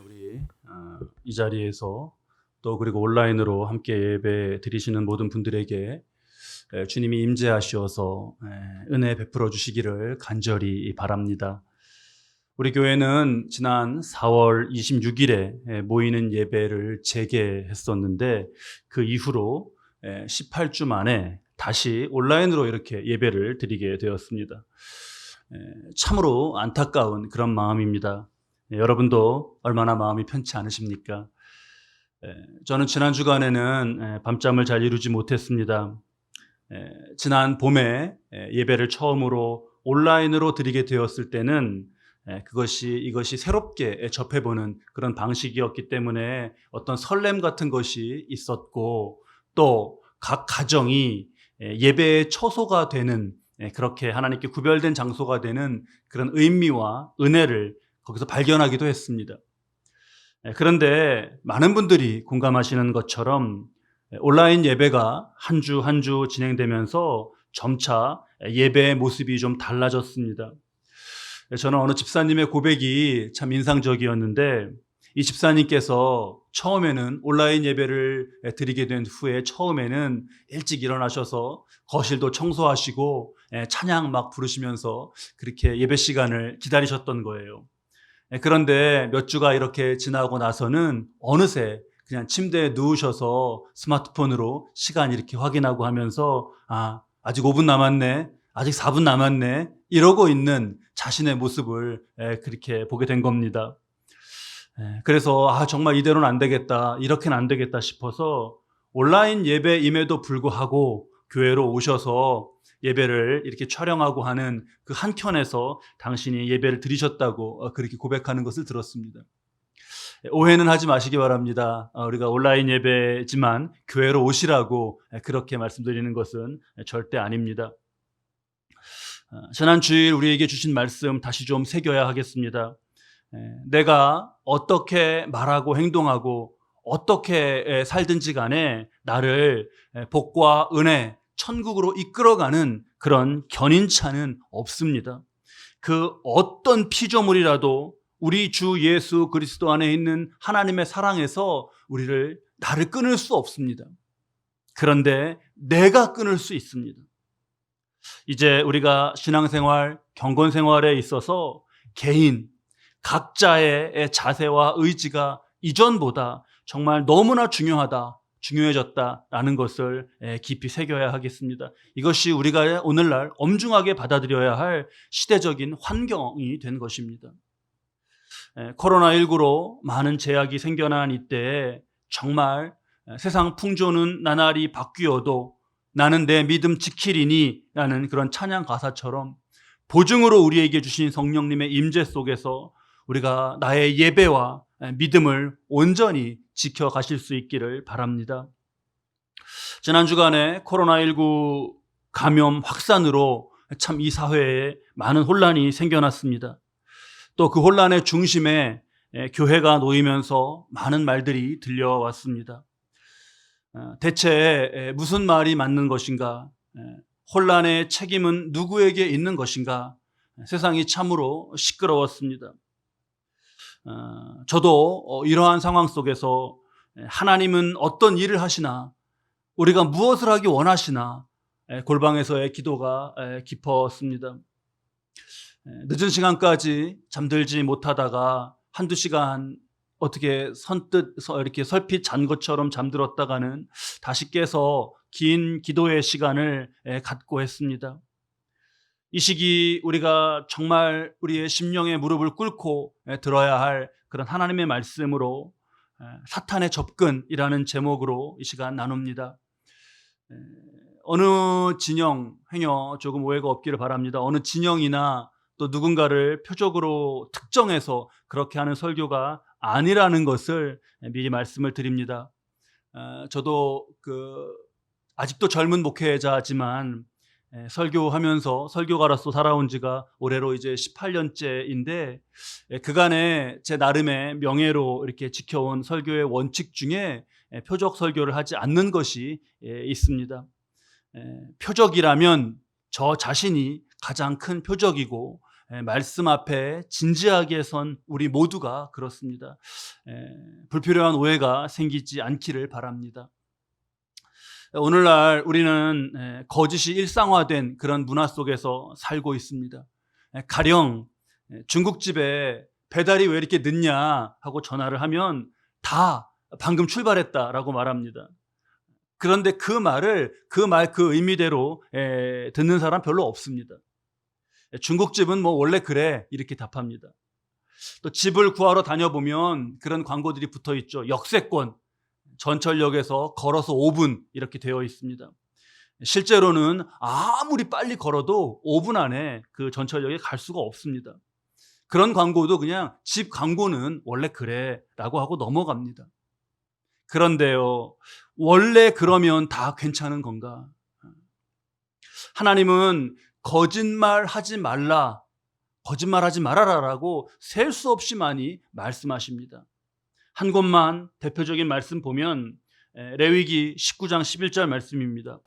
우리 이 자리에서 또 그리고 온라인으로 함께 예배 드리시는 모든 분들에게 주님이 임재하시어서 은혜 베풀어 주시기를 간절히 바랍니다. 우리 교회는 지난 4월 26일에 모이는 예배를 재개했었는데 그 이후로 18주 만에 다시 온라인으로 이렇게 예배를 드리게 되었습니다. 참으로 안타까운 그런 마음입니다. 여러분도 얼마나 마음이 편치 않으십니까? 저는 지난 주간에는 밤잠을 잘 이루지 못했습니다. 지난 봄에 예배를 처음으로 온라인으로 드리게 되었을 때는 이것이 새롭게 접해보는 그런 방식이었기 때문에 어떤 설렘 같은 것이 있었고, 또 각 가정이 예배의 처소가 되는, 그렇게 하나님께 구별된 장소가 되는 그런 의미와 은혜를 거기서 발견하기도 했습니다. 그런데 많은 분들이 공감하시는 것처럼 온라인 예배가 한 주 한 주 진행되면서 점차 예배의 모습이 좀 달라졌습니다. 저는 어느 집사님의 고백이 참 인상적이었는데, 이 집사님께서 처음에는 온라인 예배를 드리게 된 후에 처음에는 일찍 일어나셔서 거실도 청소하시고 찬양 막 부르시면서 그렇게 예배 시간을 기다리셨던 거예요. 그런데 몇 주가 이렇게 지나고 나서는 어느새 그냥 침대에 누우셔서 스마트폰으로 시간 이렇게 확인하고 하면서 아직 5분 남았네, 아직 4분 남았네, 이러고 있는 자신의 모습을 그렇게 보게 된 겁니다. 그래서 정말 이대로는 안 되겠다, 이렇게는 안 되겠다 싶어서 온라인 예배임에도 불구하고 교회로 오셔서 예배를 이렇게 촬영하고 하는 그 한켠에서 당신이 예배를 드리셨다고 그렇게 고백하는 것을 들었습니다. 오해는 하지 마시기 바랍니다. 우리가 온라인 예배지만 교회로 오시라고 그렇게 말씀드리는 것은 절대 아닙니다. 지난 주일 우리에게 주신 말씀 다시 좀 새겨야 하겠습니다. 내가 어떻게 말하고 행동하고 어떻게 살든지 간에 나를 복과 은혜, 천국으로 이끌어가는 그런 견인차는 없습니다. 그 어떤 피조물이라도 우리 주 예수 그리스도 안에 있는 하나님의 사랑에서 나를 끊을 수 없습니다. 그런데 내가 끊을 수 있습니다. 이제 우리가 신앙생활, 경건생활에 있어서 개인, 각자의 자세와 의지가 이전보다 정말 너무나 중요해졌다라는 것을 깊이 새겨야 하겠습니다. 이것이 우리가 오늘날 엄중하게 받아들여야 할 시대적인 환경이 된 것입니다. 코로나19로 많은 제약이 생겨난 이때에 정말 세상 풍조는 나날이 바뀌어도 나는 내 믿음 지키리니 라는 그런 찬양 가사처럼 보증으로 우리에게 주신 성령님의 임재 속에서 우리가 나의 예배와 믿음을 온전히 지켜가실 수 있기를 바랍니다. 지난 주간에 코로나19 감염 확산으로 참 이 사회에 많은 혼란이 생겨났습니다. 또 그 혼란의 중심에 교회가 놓이면서 많은 말들이 들려왔습니다. 대체 무슨 말이 맞는 것인가? 혼란의 책임은 누구에게 있는 것인가? 세상이 참으로 시끄러웠습니다. 저도 이러한 상황 속에서 하나님은 어떤 일을 하시나, 우리가 무엇을 하기 원하시나 골방에서의 기도가 깊었습니다. 늦은 시간까지 잠들지 못하다가 한두 시간 어떻게 선뜻 이렇게 설핏 잔 것처럼 잠들었다가는 다시 깨서 긴 기도의 시간을 갖고 했습니다. 이 시기 우리가 정말 우리의 심령의 무릎을 꿇고 들어야 할 그런 하나님의 말씀으로 사탄의 접근이라는 제목으로 이 시간 나눕니다. 어느 진영, 행여 조금 오해가 없기를 바랍니다. 어느 진영이나 또 누군가를 표적으로 특정해서 그렇게 하는 설교가 아니라는 것을 미리 말씀을 드립니다. 저도 아직도 젊은 목회자지만 설교하면서 설교가로서 살아온 지가 올해로 이제 18년째인데 그간에 제 나름의 명예로 이렇게 지켜온 설교의 원칙 중에 표적 설교를 하지 않는 것이 있습니다. 표적이라면 저 자신이 가장 큰 표적이고 말씀 앞에 진지하게 선 우리 모두가 그렇습니다. 불필요한 오해가 생기지 않기를 바랍니다. 오늘날 우리는 거짓이 일상화된 그런 문화 속에서 살고 있습니다. 가령 중국집에 배달이 왜 이렇게 늦냐 하고 전화를 하면 다 방금 출발했다라고 말합니다. 그런데 그 의미대로 듣는 사람 별로 없습니다. 중국집은 뭐 원래 그래 이렇게 답합니다. 또 집을 구하러 다녀보면 그런 광고들이 붙어 있죠. 역세권, 전철역에서 걸어서 5분 이렇게 되어 있습니다. 실제로는 아무리 빨리 걸어도 5분 안에 그 전철역에 갈 수가 없습니다. 그런 광고도 그냥 집 광고는 원래 그래 라고 하고 넘어갑니다. 그런데요, 원래 그러면 다 괜찮은 건가? 하나님은 거짓말하지 말아라라고 셀 수 없이 많이 말씀하십니다. 한 곳만 대표적인 말씀 보면 레위기 19장 11절 말씀입니다.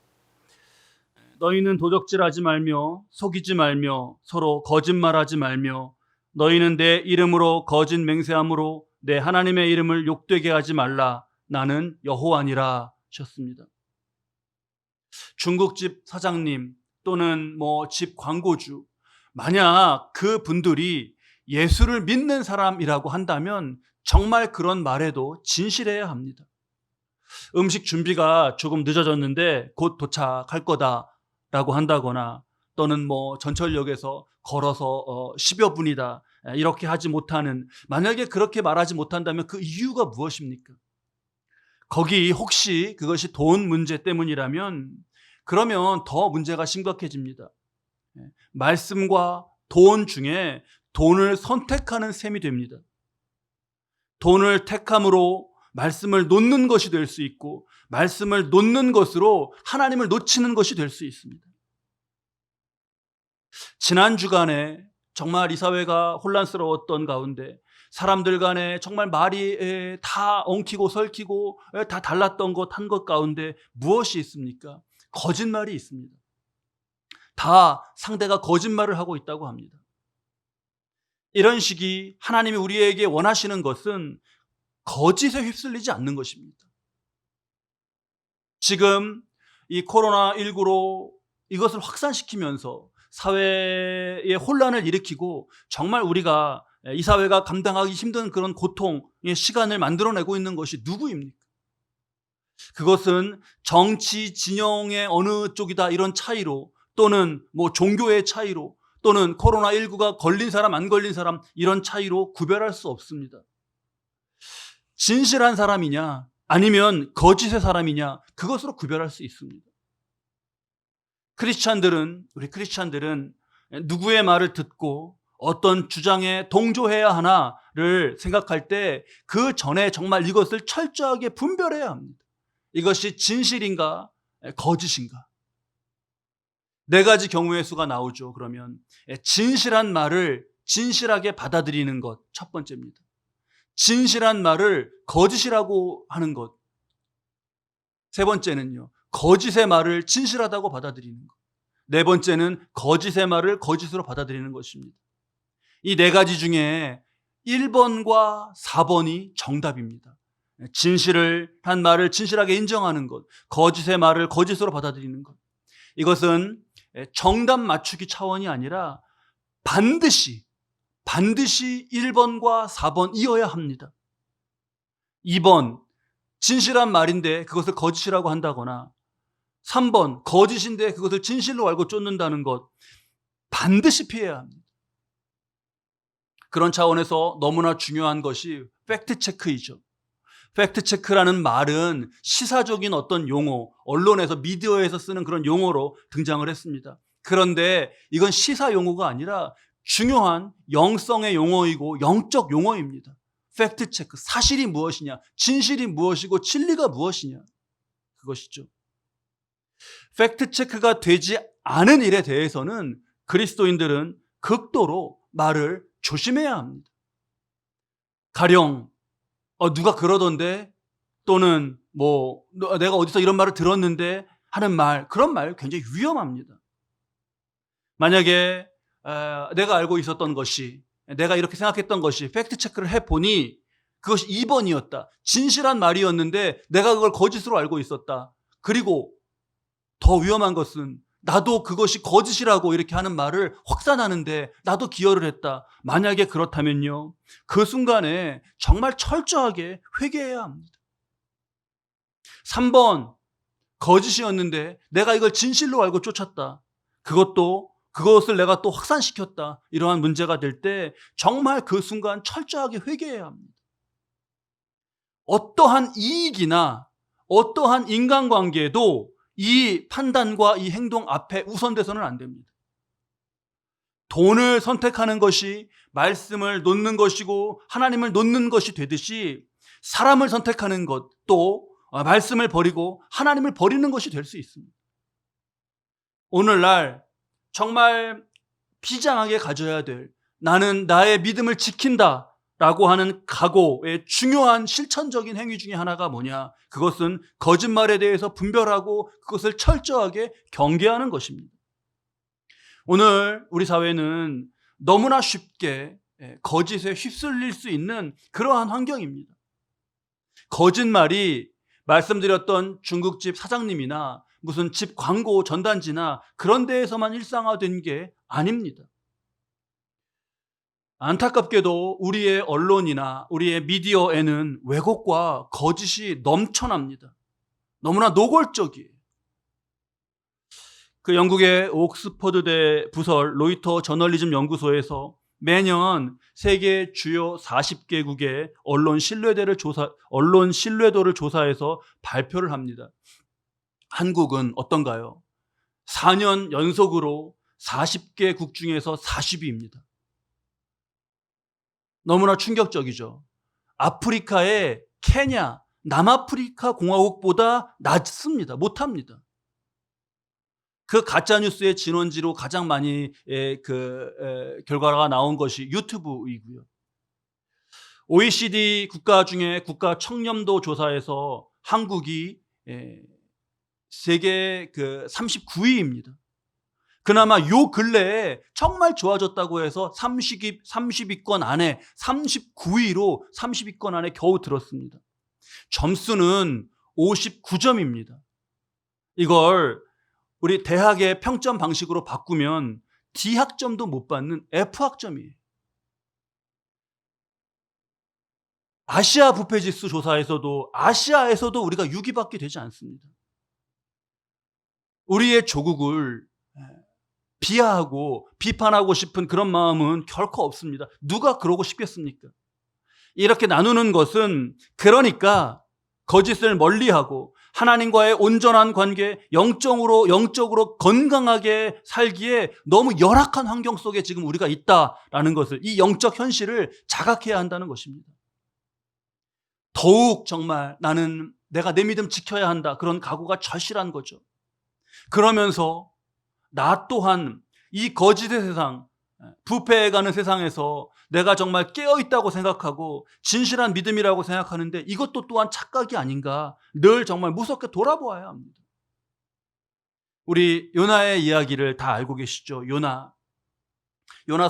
너희는 도적질하지 말며 속이지 말며 서로 거짓말하지 말며 너희는 내 이름으로 거짓 맹세함으로 내 하나님의 이름을 욕되게 하지 말라. 나는 여호와니라 하셨습니다. 중국집 사장님 또는 집 광고주, 만약 그 분들이 예수를 믿는 사람이라고 한다면 정말 그런 말에도 진실해야 합니다. 음식 준비가 조금 늦어졌는데 곧 도착할 거다라고 한다거나 또는 전철역에서 걸어서 10여 분이다 이렇게 하지 못하는, 만약에 그렇게 말하지 못한다면 그 이유가 무엇입니까? 거기 혹시 그것이 돈 문제 때문이라면 그러면 더 문제가 심각해집니다. 말씀과 돈 중에 돈을 선택하는 셈이 됩니다. 돈을 택함으로 말씀을 놓는 것이 될 수 있고 말씀을 놓는 것으로 하나님을 놓치는 것이 될 수 있습니다. 지난 주간에 정말 이 사회가 혼란스러웠던 가운데 사람들 간에 정말 말이 다 엉키고 설키고 다 달랐던 것 한 것 가운데 무엇이 있습니까? 거짓말이 있습니다. 다 상대가 거짓말을 하고 있다고 합니다. 이런 시기 하나님이 우리에게 원하시는 것은 거짓에 휩쓸리지 않는 것입니다. 지금 이 코로나19로 이것을 확산시키면서 사회에 혼란을 일으키고 정말 우리가 이 사회가 감당하기 힘든 그런 고통의 시간을 만들어내고 있는 것이 누구입니까? 그것은 정치 진영의 어느 쪽이다 이런 차이로 또는 종교의 차이로 또는 코로나19가 걸린 사람 안 걸린 사람 이런 차이로 구별할 수 없습니다. 진실한 사람이냐 아니면 거짓의 사람이냐 그것으로 구별할 수 있습니다. 우리 크리스찬들은 누구의 말을 듣고 어떤 주장에 동조해야 하나를 생각할 때 그 전에 정말 이것을 철저하게 분별해야 합니다. 이것이 진실인가 거짓인가. 네 가지 경우의 수가 나오죠. 그러면 진실한 말을 진실하게 받아들이는 것 첫 번째입니다. 진실한 말을 거짓이라고 하는 것. 세 번째는요, 거짓의 말을 진실하다고 받아들이는 것. 네 번째는 거짓의 말을 거짓으로 받아들이는 것입니다. 이 네 가지 중에 1번과 4번이 정답입니다. 진실을 한 말을 진실하게 인정하는 것, 거짓의 말을 거짓으로 받아들이는 것. 이것은 정답 맞추기 차원이 아니라 반드시 1번과 4번이어야 합니다. 2번, 진실한 말인데 그것을 거짓이라고 한다거나 3번, 거짓인데 그것을 진실로 알고 쫓는다는 것 반드시 피해야 합니다. 그런 차원에서 너무나 중요한 것이 팩트체크이죠. 팩트체크라는 말은 시사적인 어떤 용어, 언론에서 미디어에서 쓰는 그런 용어로 등장을 했습니다. 그런데 이건 시사 용어가 아니라 중요한 영성의 용어이고 영적 용어입니다. 팩트체크, 사실이 무엇이냐, 진실이 무엇이고 진리가 무엇이냐, 그것이죠. 팩트체크가 되지 아는 일에 대해서는 그리스도인들은 극도로 말을 조심해야 합니다. 가령 누가 그러던데, 또는 내가 어디서 이런 말을 들었는데 하는 말, 그런 말 굉장히 위험합니다. 만약에 내가 알고 있었던 것이, 내가 이렇게 생각했던 것이 팩트 체크를 해보니 그것이 2번이었다. 진실한 말이었는데 내가 그걸 거짓으로 알고 있었다. 그리고 더 위험한 것은 나도 그것이 거짓이라고 이렇게 하는 말을 확산하는데 나도 기여를 했다. 만약에 그렇다면요, 그 순간에 정말 철저하게 회개해야 합니다. 3번, 거짓이었는데 내가 이걸 진실로 알고 쫓았다. 그것을 내가 또 확산시켰다. 이러한 문제가 될 때 정말 그 순간 철저하게 회개해야 합니다. 어떠한 이익이나 어떠한 인간관계에도 이 판단과 이 행동 앞에 우선돼서는 안 됩니다. 돈을 선택하는 것이 말씀을 놓는 것이고 하나님을 놓는 것이 되듯이 사람을 선택하는 것도 말씀을 버리고 하나님을 버리는 것이 될 수 있습니다. 오늘날 정말 비장하게 가져야 될, 나는 나의 믿음을 지킨다 라고 하는 각오의 중요한 실천적인 행위 중에 하나가 뭐냐? 그것은 거짓말에 대해서 분별하고 그것을 철저하게 경계하는 것입니다. 오늘 우리 사회는 너무나 쉽게 거짓에 휩쓸릴 수 있는 그러한 환경입니다. 거짓말이 말씀드렸던 중국집 사장님이나 무슨 집 광고 전단지나 그런 데에서만 일상화된 게 아닙니다. 안타깝게도 우리의 언론이나 우리의 미디어에는 왜곡과 거짓이 넘쳐납니다. 너무나 노골적이에요. 그 영국의 옥스퍼드대 부설 로이터 저널리즘 연구소에서 매년 세계 주요 40개국의 언론 신뢰도를 조사해서 발표를 합니다. 한국은 어떤가요? 4년 연속으로 40개국 중에서 40위입니다. 너무나 충격적이죠. 아프리카의 케냐, 남아프리카 공화국보다 낮습니다. 못합니다. 그 가짜뉴스의 진원지로 가장 많이 결과가 나온 것이 유튜브이고요. OECD 국가 중에 국가 청렴도 조사에서 한국이 세계 39위입니다. 그나마 요 근래에 정말 좋아졌다고 해서 30위권 안에 39위로 30위권 안에 겨우 들었습니다. 점수는 59점입니다. 이걸 우리 대학의 평점 방식으로 바꾸면 D학점도 못 받는 F학점이에요. 아시아 부패지수 조사에서도 아시아에서도 우리가 6위밖에 되지 않습니다. 우리의 조국을 비하하고 비판하고 싶은 그런 마음은 결코 없습니다. 누가 그러고 싶겠습니까? 이렇게 나누는 것은 그러니까 거짓을 멀리하고 하나님과의 온전한 관계, 영적으로 건강하게 살기에 너무 열악한 환경 속에 지금 우리가 있다라는 것을, 이 영적 현실을 자각해야 한다는 것입니다. 더욱 정말 내가 내 믿음 지켜야 한다, 그런 각오가 절실한 거죠. 그러면서 나 또한 이 거짓의 세상, 부패해가는 세상에서 내가 정말 깨어있다고 생각하고 진실한 믿음이라고 생각하는데 이것도 또한 착각이 아닌가, 늘 정말 무섭게 돌아보아야 합니다. 우리 요나의 이야기를 다 알고 계시죠? 요나서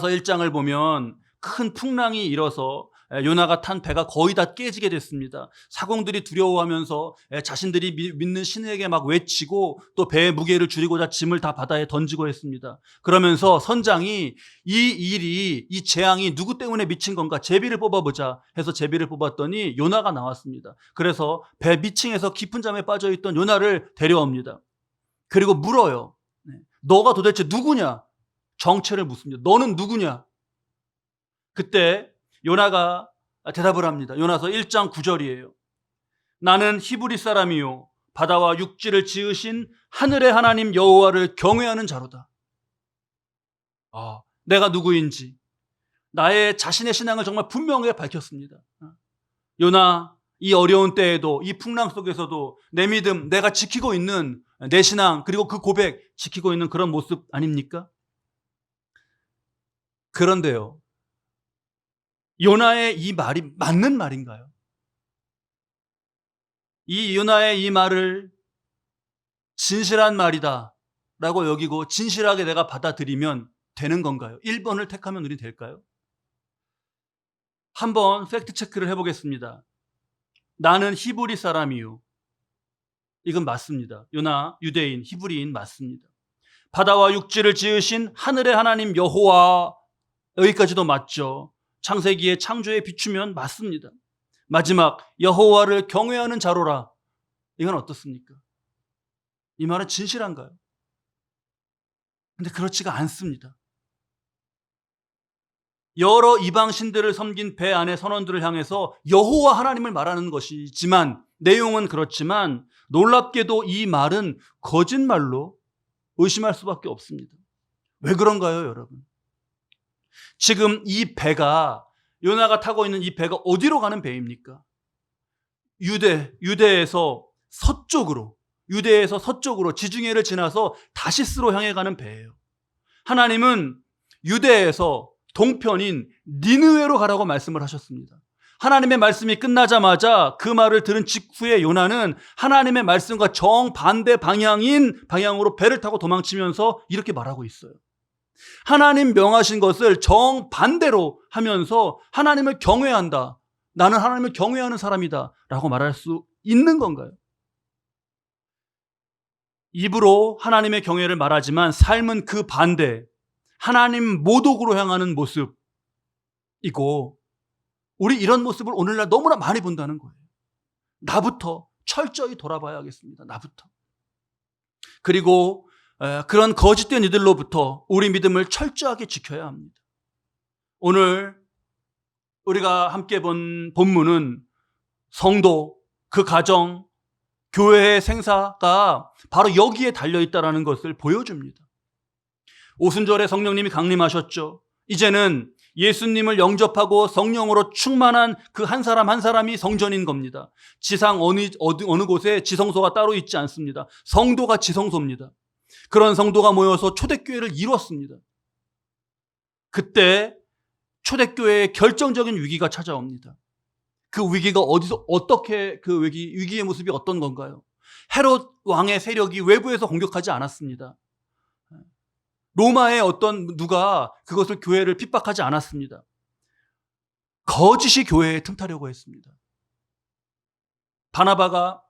1장을 보면 큰 풍랑이 일어서 요나가 탄 배가 거의 다 깨지게 됐습니다. 사공들이 두려워하면서 자신들이 믿는 신에게 막 외치고 또 배의 무게를 줄이고자 짐을 다 바다에 던지고 했습니다. 그러면서 선장이 이 재앙이 누구 때문에 미친 건가, 제비를 뽑아보자 해서 제비를 뽑았더니 요나가 나왔습니다. 그래서 배 밑층에서 깊은 잠에 빠져있던 요나를 데려옵니다. 그리고 물어요. 너가 도대체 누구냐? 정체를 묻습니다. 너는 누구냐? 그때 요나가 대답을 합니다. 요나서 1장 9절이에요. 나는 히브리 사람이요 바다와 육지를 지으신 하늘의 하나님 여호와를 경외하는 자로다. 내가 누구인지 나의 자신의 신앙을 정말 분명하게 밝혔습니다. 요나, 이 어려운 때에도, 이 풍랑 속에서도 내 믿음, 내가 지키고 있는 내 신앙 그리고 그 고백 지키고 있는 그런 모습 아닙니까? 그런데요, 요나의 이 말이 맞는 말인가요? 이 요나의 이 말을 진실한 말이다 라고 여기고 진실하게 내가 받아들이면 되는 건가요? 1번을 택하면 우리 될까요? 한번 팩트 체크를 해보겠습니다. 나는 히브리 사람이요. 이건 맞습니다. 요나 유대인, 히브리인 맞습니다. 바다와 육지를 지으신 하늘의 하나님 여호와, 여기까지도 맞죠. 창세기의 창조에 비추면 맞습니다. 마지막 여호와를 경외하는 자로라. 이건 어떻습니까? 이 말은 진실한가요? 근데 그렇지가 않습니다. 여러 이방 신들을 섬긴 배 안의 선원들을 향해서 여호와 하나님을 말하는 것이지만, 내용은 그렇지만 놀랍게도 이 말은 거짓말로 의심할 수밖에 없습니다. 왜 그런가요, 여러분? 지금 이 배가, 요나가 타고 있는 이 배가 어디로 가는 배입니까? 유대에서 서쪽으로 지중해를 지나서 다시스로 향해 가는 배예요. 하나님은 유대에서 동편인 니느웨로 가라고 말씀을 하셨습니다. 하나님의 말씀이 끝나자마자 그 말을 들은 직후에 요나는 하나님의 말씀과 정반대 방향으로 배를 타고 도망치면서 이렇게 말하고 있어요. 하나님 명하신 것을 정반대로 하면서 하나님을 경외한다. 나는 하나님을 경외하는 사람이다 라고 말할 수 있는 건가요? 입으로 하나님의 경외를 말하지만 삶은 그 반대, 하나님 모독으로 향하는 모습이고, 우리 이런 모습을 오늘날 너무나 많이 본다는 거예요. 나부터 철저히 돌아봐야겠습니다. 나부터. 그리고 그런 거짓된 이들로부터 우리 믿음을 철저하게 지켜야 합니다. 오늘 우리가 함께 본 본문은 성도, 그 가정, 교회의 생사가 바로 여기에 달려있다는 것을 보여줍니다. 오순절에 성령님이 강림하셨죠. 이제는 예수님을 영접하고 성령으로 충만한 그 한 사람 한 사람이 성전인 겁니다. 지상 어느 곳에 지성소가 따로 있지 않습니다. 성도가 지성소입니다. 그런 성도가 모여서 초대교회를 이뤘습니다. 그때 초대교회의 결정적인 위기가 찾아옵니다. 그 위기가 어떻게 그 위기의 모습이 어떤 건가요? 헤롯 왕의 세력이 외부에서 공격하지 않았습니다. 로마의 누가 그것을 교회를 핍박하지 않았습니다. 거짓이 교회에 틈타려고 했습니다. 바나바가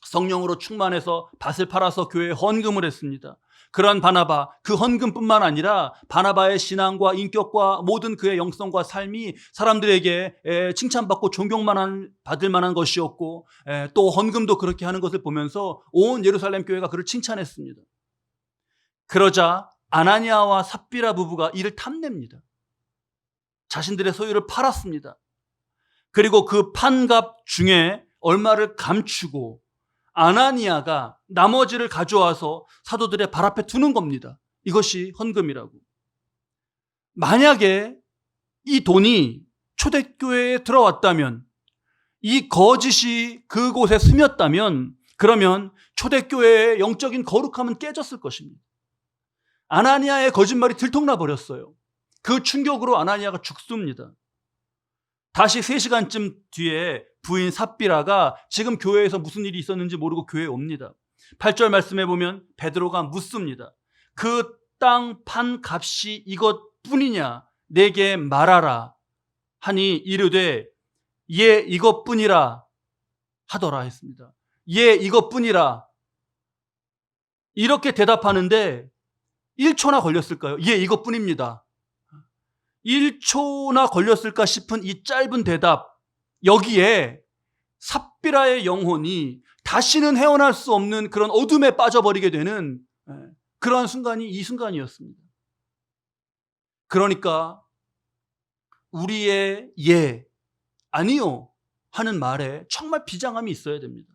성령으로 충만해서 밭을 팔아서 교회에 헌금을 했습니다. 그런 바나바, 그 헌금뿐만 아니라 바나바의 신앙과 인격과 모든 그의 영성과 삶이 사람들에게 칭찬받고 존경받을 만한 것이었고, 또 헌금도 그렇게 하는 것을 보면서 온 예루살렘 교회가 그를 칭찬했습니다. 그러자 아나니아와 삽비라 부부가 이를 탐냅니다. 자신들의 소유를 팔았습니다. 그리고 그 판값 중에 얼마를 감추고 아나니아가 나머지를 가져와서 사도들의 발 앞에 두는 겁니다. 이것이 헌금이라고. 만약에 이 돈이 초대교회에 들어왔다면, 이 거짓이 그곳에 스몄다면, 그러면 초대교회의 영적인 거룩함은 깨졌을 것입니다. 아나니아의 거짓말이 들통나 버렸어요. 그 충격으로 아나니아가 죽습니다. 다시 3시간쯤 뒤에 부인 삽비라가 지금 교회에서 무슨 일이 있었는지 모르고 교회에 옵니다. 8절 말씀에 보면 베드로가 묻습니다. 그 땅 판 값이 이것뿐이냐? 내게 말하라 하니 이르되 예 이것뿐이라 하더라 했습니다. 예 이것뿐이라. 이렇게 대답하는데 1초나 걸렸을까요? 예 이것뿐입니다. 1초나 걸렸을까 싶은 이 짧은 대답, 여기에 삽비라의 영혼이 다시는 헤어날 수 없는 그런 어둠에 빠져버리게 되는 그러한 순간이 이 순간이었습니다. 그러니까 우리의 예, 아니요 하는 말에 정말 비장함이 있어야 됩니다.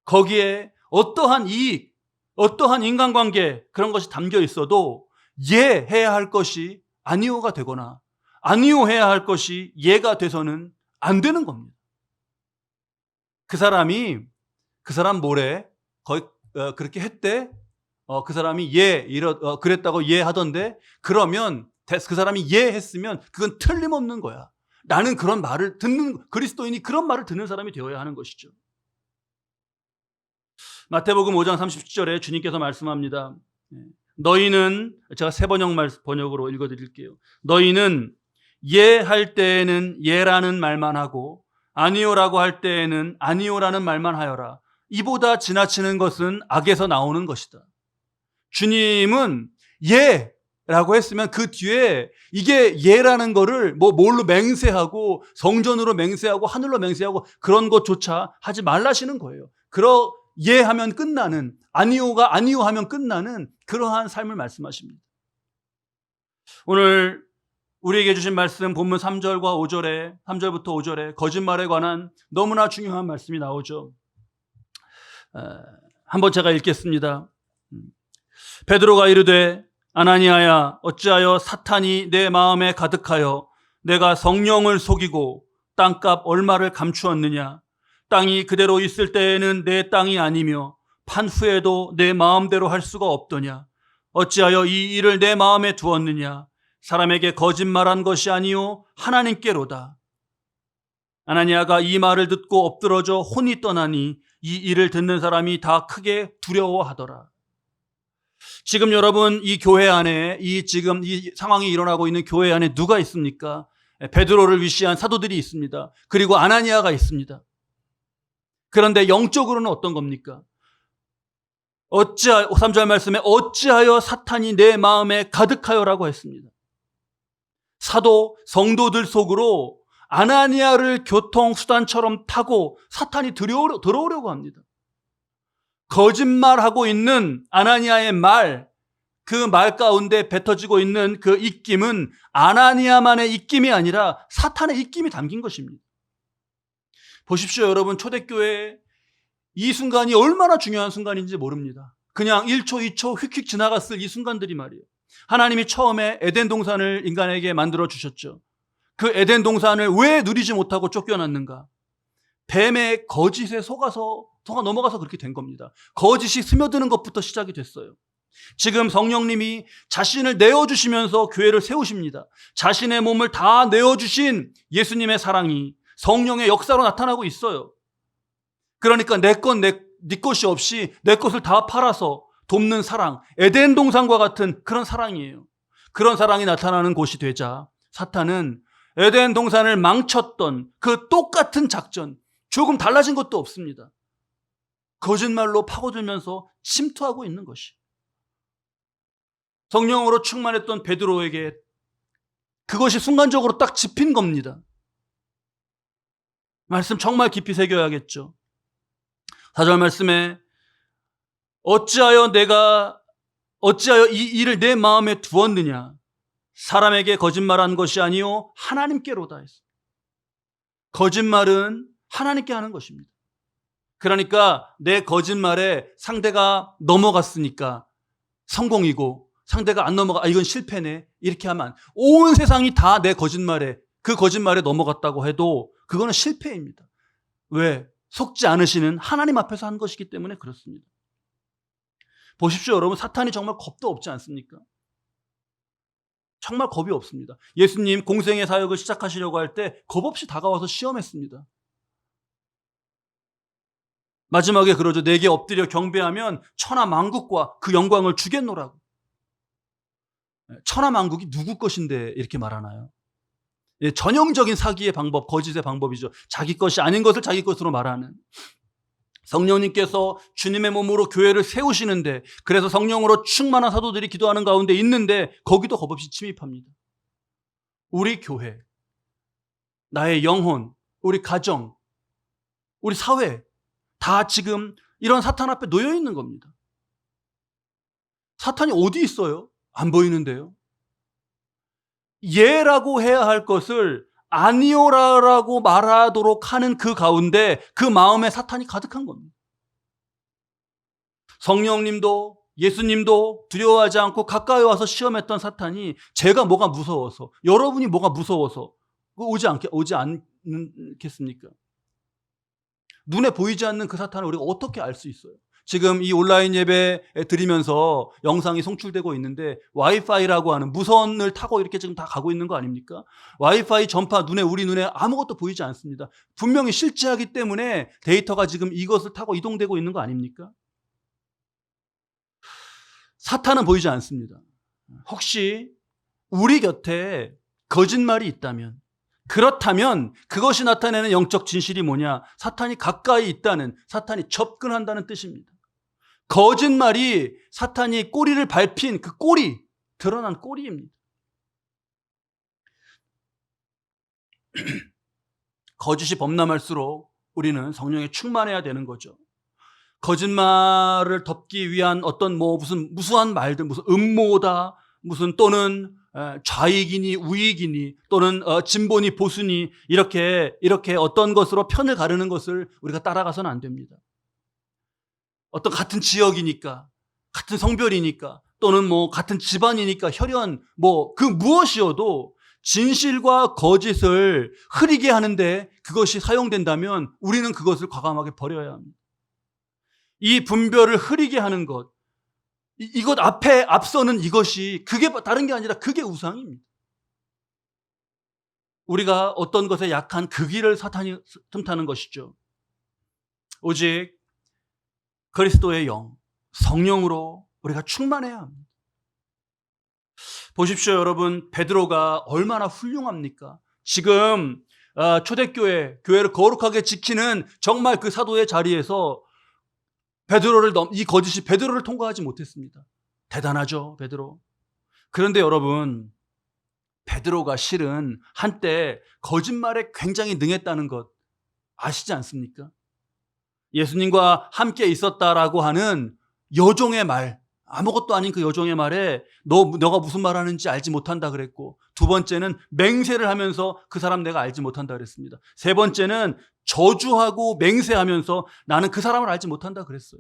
거기에 어떠한 이익, 어떠한 인간관계 그런 것이 담겨 있어도 예 해야 할 것이 아니오가 되거나 아니오 해야 할 것이 예가 돼서는 안 되는 겁니다. 그 사람 모래 거의 그렇게 했대. 그 사람이 그랬다고 하던데, 그러면 그 사람이 했으면 그건 틀림없는 거야. 나는 그런 말을 그리스도인이 그런 말을 듣는 사람이 되어야 하는 것이죠. 마태복음 5장 37절에 주님께서 말씀합니다. 너희는, 제가 세 번역으로 읽어드릴게요. 너희는 할 때에는 예라는 말만 하고 아니오라고 할 때에는 아니오라는 말만 하여라. 이보다 지나치는 것은 악에서 나오는 것이다. 주님은 라고 했으면 그 뒤에 이게 예라는 거를 뭘로 맹세하고 성전으로 맹세하고 하늘로 맹세하고 그런 것조차 하지 말라시는 거예요. 하면 끝나는, 아니오가 아니오 하면 끝나는 그러한 삶을 말씀하십니다. 오늘 우리에게 주신 말씀 본문 3절부터 5절에 거짓말에 관한 너무나 중요한 말씀이 나오죠. 한번 제가 읽겠습니다. 베드로가 이르되 아나니아야 어찌하여 사탄이 내 마음에 가득하여 내가 성령을 속이고 땅값 얼마를 감추었느냐. 땅이 그대로 있을 때에는 내 땅이 아니며 판 후에도 내 마음대로 할 수가 없더냐. 어찌하여 이 일을 내 마음에 두었느냐. 사람에게 거짓말한 것이 아니요 하나님께로다. 아나니아가 이 말을 듣고 엎드러져 혼이 떠나니 이 일을 듣는 사람이 다 크게 두려워하더라. 지금 여러분 이 교회 안에 지금 이 상황이 일어나고 있는 교회 안에 누가 있습니까? 베드로를 위시한 사도들이 있습니다. 그리고 아나니아가 있습니다. 그런데 영적으로는 어떤 겁니까? 3절 말씀에 어찌하여 사탄이 내 마음에 가득하여라고 했습니다. 성도들 속으로 아나니아를 교통수단처럼 타고 사탄이 들어오려고 합니다. 거짓말하고 있는 아나니아의 그 말 가운데 뱉어지고 있는 그 입김은 아나니아만의 입김이 아니라 사탄의 입김이 담긴 것입니다. 보십시오, 여러분. 초대교회 이 순간이 얼마나 중요한 순간인지 모릅니다. 그냥 1초, 2초 휙휙 지나갔을 이 순간들이 말이에요. 하나님이 처음에 에덴 동산을 인간에게 만들어 주셨죠. 그 에덴 동산을 왜 누리지 못하고 쫓겨났는가? 뱀의 거짓에 속아 넘어가서 그렇게 된 겁니다. 거짓이 스며드는 것부터 시작이 됐어요. 지금 성령님이 자신을 내어주시면서 교회를 세우십니다. 자신의 몸을 다 내어주신 예수님의 사랑이 성령의 역사로 나타나고 있어요. 그러니까 네 것이 없이 내 것을 다 팔아서 돕는 사랑, 에덴 동산과 같은 그런 사랑이에요. 그런 사랑이 나타나는 곳이 되자 사탄은 에덴 동산을 망쳤던 그 똑같은 작전, 조금 달라진 것도 없습니다. 거짓말로 파고들면서 침투하고 있는 것이. 성령으로 충만했던 베드로에게 그것이 순간적으로 딱 짚인 겁니다. 말씀 정말 깊이 새겨야겠죠. 4절 말씀에 어찌하여 이 일을 내 마음에 두었느냐. 사람에게 거짓말한 것이 아니요 하나님께로다 했어. 거짓말은 하나님께 하는 것입니다. 그러니까 내 거짓말에 상대가 넘어갔으니까 성공이고 상대가 안 넘어가, 이건 실패네, 이렇게 하면 온 세상이 다 내 그 거짓말에 넘어갔다고 해도 그거는 실패입니다. 왜? 속지 않으시는 하나님 앞에서 한 것이기 때문에 그렇습니다. 보십시오, 여러분. 사탄이 정말 겁도 없지 않습니까? 정말 겁이 없습니다. 예수님 공생의 사역을 시작하시려고 할 때 겁 없이 다가와서 시험했습니다. 마지막에 그러죠. 내게 엎드려 경배하면 천하만국과 그 영광을 주겠노라고. 천하만국이 누구 것인데 이렇게 말하나요? 전형적인 사기의 방법, 거짓의 방법이죠. 자기 것이 아닌 것을 자기 것으로 말하는. 성령님께서 주님의 몸으로 교회를 세우시는데, 그래서 성령으로 충만한 사도들이 기도하는 가운데 있는데 거기도 겁없이 침입합니다. 우리 교회, 나의 영혼, 우리 가정, 우리 사회 다 지금 이런 사탄 앞에 놓여 있는 겁니다. 사탄이 어디 있어요? 안 보이는데요. 예라고 해야 할 것을 아니오라고 말하도록 하는 그 가운데 그 마음에 사탄이 가득한 겁니다. 성령님도 예수님도 두려워하지 않고 가까이 와서 시험했던 사탄이 제가 뭐가 무서워서, 여러분이 뭐가 무서워서 오지 않겠습니까? 눈에 보이지 않는 그 사탄을 우리가 어떻게 알 수 있어요? 지금 이 온라인 예배 드리면서 영상이 송출되고 있는데 와이파이라고 하는 무선을 타고 이렇게 지금 다 가고 있는 거 아닙니까? 와이파이 전파 우리 눈에 아무것도 보이지 않습니다. 분명히 실제하기 때문에 데이터가 지금 이것을 타고 이동되고 있는 거 아닙니까? 사탄은 보이지 않습니다. 혹시 우리 곁에 거짓말이 있다면, 그렇다면 그것이 나타내는 영적 진실이 뭐냐? 사탄이 가까이 있다는, 사탄이 접근한다는 뜻입니다. 거짓말이 사탄이 꼬리를 밟힌 그 꼬리, 드러난 꼬리입니다. 거짓이 범람할수록 우리는 성령에 충만해야 되는 거죠. 거짓말을 덮기 위한 어떤 무슨 무수한 말들, 무슨 음모다, 무슨 또는 좌익이니 우익이니 또는 진보니 보수니 이렇게 어떤 것으로 편을 가르는 것을 우리가 따라가서는 안 됩니다. 어떤 같은 지역이니까, 같은 성별이니까, 또는 같은 집안이니까, 혈연, 그 무엇이어도 진실과 거짓을 흐리게 하는데 그것이 사용된다면 우리는 그것을 과감하게 버려야 합니다. 이 분별을 흐리게 하는 것, 이것 앞에 앞서는 이것이 그게 다른 게 아니라 그게 우상입니다. 우리가 어떤 것에 약한 그 길을 사탄이 틈타는 것이죠. 오직 그리스도의 영, 성령으로 우리가 충만해야 합니다. 보십시오, 여러분. 베드로가 얼마나 훌륭합니까? 지금 초대교회를 거룩하게 지키는 정말 그 사도의 자리에서 이 거짓이 베드로를 통과하지 못했습니다. 대단하죠, 베드로. 그런데 여러분, 베드로가 실은 한때 거짓말에 굉장히 능했다는 것 아시지 않습니까? 예수님과 함께 있었다라고 하는 여종의 말, 아무것도 아닌 그 여종의 말에 너가 무슨 말 하는지 알지 못한다 그랬고, 두 번째는 맹세를 하면서 그 사람 내가 알지 못한다 그랬습니다. 세 번째는 저주하고 맹세하면서 나는 그 사람을 알지 못한다 그랬어요.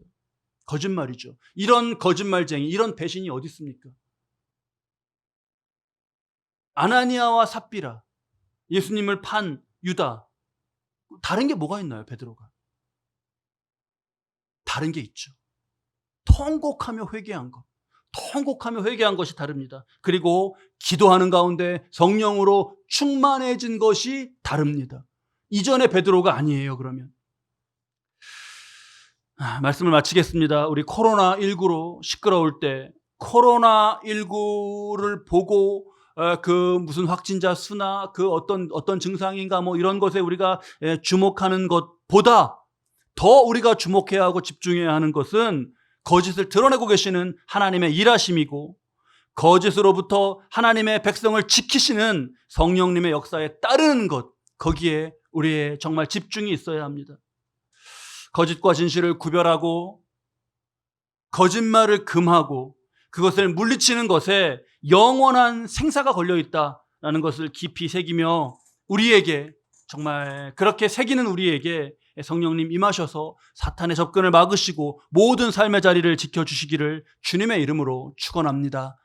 거짓말이죠. 이런 거짓말쟁이, 이런 배신이 어디 있습니까? 아나니아와 삽비라, 예수님을 판 유다, 다른 게 뭐가 있나요, 베드로가? 다른 게 있죠. 통곡하며 회개한 것. 통곡하며 회개한 것이 다릅니다. 그리고 기도하는 가운데 성령으로 충만해진 것이 다릅니다. 이전의 베드로가 아니에요, 그러면. 말씀을 마치겠습니다. 우리 코로나19로 시끄러울 때 코로나19를 보고 그 무슨 확진자 수나 그 어떤 증상인가 이런 것에 우리가 주목하는 것보다 더 우리가 주목해야 하고 집중해야 하는 것은 거짓을 드러내고 계시는 하나님의 일하심이고, 거짓으로부터 하나님의 백성을 지키시는 성령님의 역사에 따르는 것, 거기에 우리의 정말 집중이 있어야 합니다. 거짓과 진실을 구별하고 거짓말을 금하고 그것을 물리치는 것에 영원한 생사가 걸려있다라는 것을 깊이 새기며, 우리에게 정말 그렇게 새기는 우리에게 성령님 임하셔서 사탄의 접근을 막으시고 모든 삶의 자리를 지켜주시기를 주님의 이름으로 축원합니다.